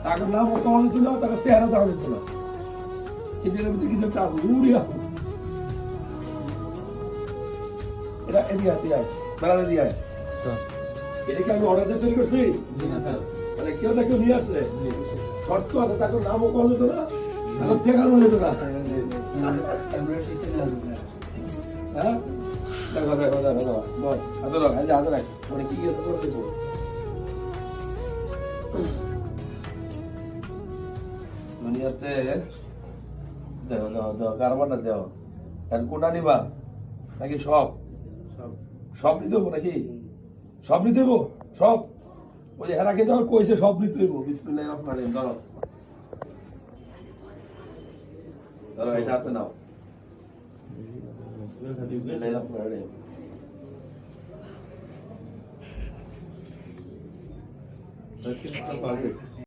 টাকার নাম কমানো যেত না, টাকার চেহারা দেওয়া যেত না। কিন্তু এর ভিতরে কিছু একটা উড়িয়া এটা এদিকে হাতে আয়, বেড়ালে দিয়ে আয়। এটা কি আমি অর্ডার দিয়ে তৈরি করছি? মানে কেউ না কেউ নিয়ে আসছে, শর্ত আছে, তাকে নামও কমানো যেত না, তাকে ঠেকানো যেত না। হ্যাঁ, দেখো দেখো দেখো দেখো, বল হাতে রাখ, হাতে রাখ, মানে কি করতেছো? দুনিয়াতে দেখো দেখো দেখো কারবারটা দেও, আর কোনটা নিবা নাকি সব? সব নিতে হবো নাকি? সব নিতে হবো সব? ওই যে হেরা খেতে আমার কইছে সব নিতে হইব। বিসমিল্লাহির রহমানির রহিম। ধরো ধরো, এটা হাতে নাও। বিসমিল্লাহির রহমানির রহিম।